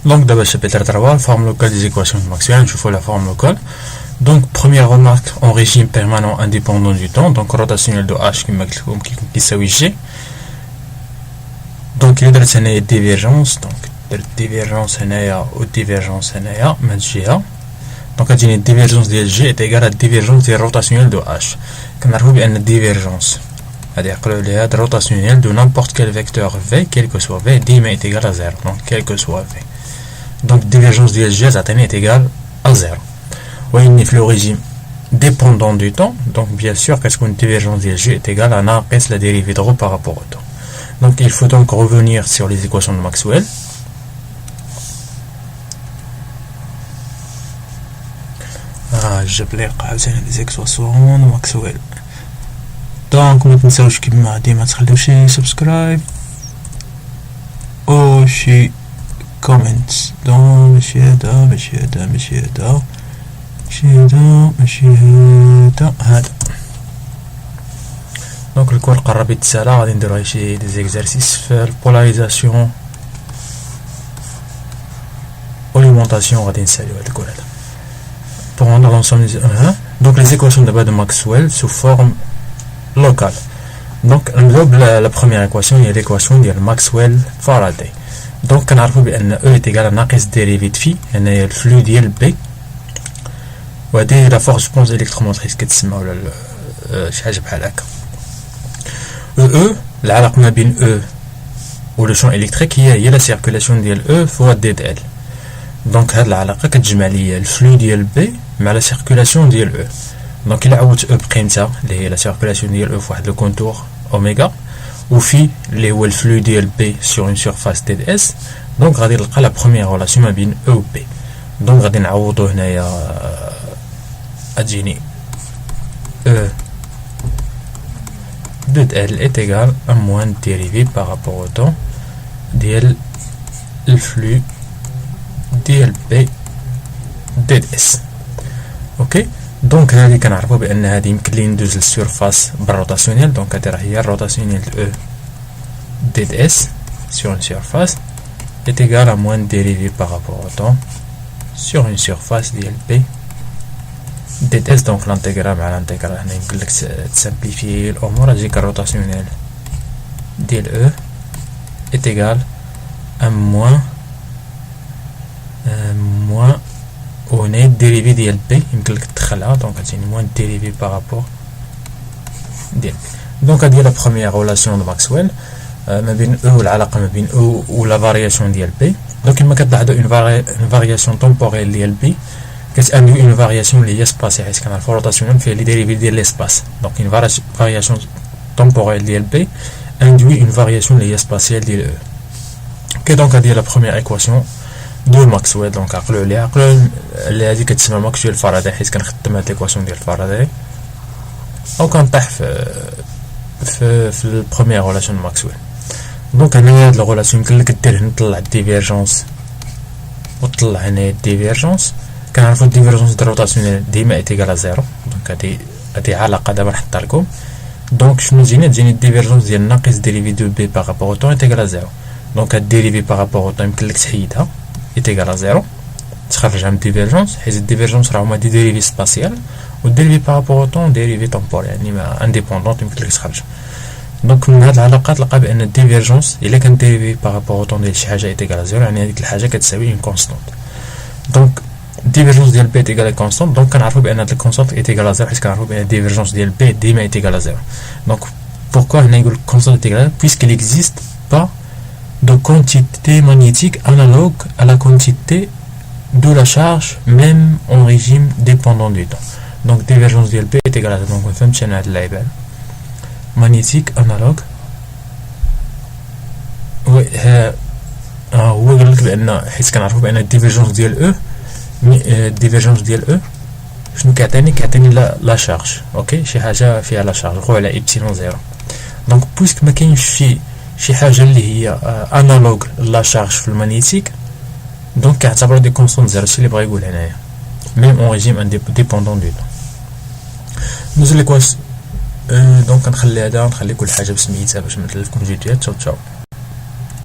Donc d'abord chapitre 3, forme locale des équations de Maxwell, je fais la forme locale. Donc première remarque, en régime permanent indépendant du temps, donc rotationnel de H qui s'appelle G. Donc il y a une divergence, donc divergence ou divergence donc une divergence de G est égale à la divergence des rotationnels de H. Comme on a une divergence, c'est-à-dire que le rotationnel de n'importe quel vecteur V, quel que soit V, est égal à 0, donc quel que soit V. Donc divergence de G est égale à 0. Oui, le régime dépendant du temps, donc bien sûr qu'est-ce qu'une divergence de G est égale à la dérivée de ρ par rapport au temps. Donc il faut donc revenir sur les équations de Maxwell. جاب لي قاعدين لي زيكسواسيون ماكسويل. دونك ما تنساوش كيما ديما تخليو شي سبسكرايب او شي كومنت. دونك ماشي هذا ماشي هذا ماشي هذا ماشي هذا ماشي هذا هذا. دونك الكل قرب يتسالى غادي نديرو شي دي زيكزارسيس في البولاريزاسيون اوليمونطاسيون غادي نساليو هاد الكل هذا. Pour rendre l'ensemble des donc les équations de base de Maxwell sous forme locale. Donc la première équation il y a l'équation de Maxwell-Faraday. Donc on a trouvé que E est égal à ناقص dérivée de phi, le flux ديال B وهذه la force réponse électromotrice كتسمى ولا شي حاجه بحال هكا. E العلاقه ما بين E و le champ électrique هي la circulation ديال E fois d de L. دونك هاد العلاقه كتجمع ليا الفلو ديال بي مع لا سيركولاسيون ديال او. دونك الا عوضت او بقيمتها اللي هي لا سيركولاسيون ديال او فواحد لو كونتور اوميغا وفي اللي هو الفلو ديال بي سور اون سيرفاس دي دي اس، دونك غادي نلقى لا بروميير ريلاسيون ما بين او و بي. دونك غادي نعوضو هنايا اجيني او دو ال est égal à moins dérivé par rapport au temps ديال الفلو ديال بي دي دي اس. اوكي دونك هذه كنعرفوا بان هذه يمكن لي ندوز للسيرفاس بالروتاسيونيل. دونك هذه راه هي الروتاسيونيل او دي دي اس sur une surface est égal à moins dérivé par rapport au temps sur une surface ديال بي دي دي اس. دونك الانتيغرال مع الانتيغرال هنا يمكن لك تسامبليفي الامور. تجيك الروتاسيونيل ديال او est égal à moins on est dérivé ديال بي يمكن لك تدخلها. دونك عطيني موان ديريفي بارابور ديال بي. دونك هادي لا بروميير ريلاسيون دو ماكسويل ما بين او والعلاقه ما بين او و لا فارياسيون ديال بي. دونك كما كتلاحظوا اون فارياسيون تومبوريل ديال بي كتاندو اون فارياسيون اللي هي سباسي، حيت كنعرفوا روتاسيون فيها لي ديريفي ديال ليسباس. دونك اون فارياسيون تومبوريل ديال بي اندوي اون فارياسيون اللي هي سباسيال ديال او. اوكي دونك هادي لا بروميير ايكواسيون دو ماكسويل. دونك عقلوا عليها، عقلوا اللي هذه كتسمى ماكسويل فاراداي حيت كنخدم هاد ليكواسيون ديال فاراداي او كنطيح في البروميير ريلاسيون دو ماكسويل. دونك هنا هاد الريلاسيون يمكن لك دير هنا طلع الديفيرجونس وطلع هنا الديفيرجونس. كنعرفوا الديفيرجونس ديال الروتاسيونيل ديما ايتيغال زيرو. دونك هادي علاقه دابا نحطها لكم. دونك شنو تجيني الديفيرجونس ديال ناقص ديريفي دو بي بارابور او طون ايتيغال زيرو. دونك هاد ديريفي بارابور او طون يمكن لك تحيدها est égal à 0 تخرج عن الديفيرجونس حيت الديفيرجونس راه هما دي ديريفي سباسيال والديريفي بارابور طون ديريفي تومبوريال يعني ما انديبوندونت يمكن لك تخرج. دونك من هاد العلاقات تلقى بان الديفيرجونس الا كان ديريفي بارابور طون ديال شي حاجه est égal à 0 يعني هذيك الحاجه كتساوي اون كونستانت. دونك الديفيرجونس ديال بي est égal à كونستانت. دونك كنعرفوا بان هاد الكونستانت est égal à 0 حيت كنعرفوا بان الديفيرجونس ديال بي ديما est égal à 0. دونك pourquoi هنا يقول كونستانت est égal puisqu'il n'existe pas de quantité magnétique analogue à la quantité de la charge même en régime dépendant du temps. Donc divergence de P est égale à donc on fait un label magnétique analogue. oui هو قال لك بان حيت كنعرفوا بان الديفيرجونس ديال او الديفيرجونس ديال او شنو كيعطيني لا شارج. اوكي شي حاجه فيها لا شارج غو على ايبسيلون زيرو. دونك بويسك ما كاينش شي حاجه اللي هي انالوج لا شارج في المagnétique دونك كيعتبروا دي كونستانت زيرو. هادشي اللي بغا يقول هنايا ميم اون ريجيم ديبوندون دو طون. نوزل لي كواس دونك كنخلي هذا نخلي كل حاجه بسميتها باش ما نتلفكم فيديوهات. تشاو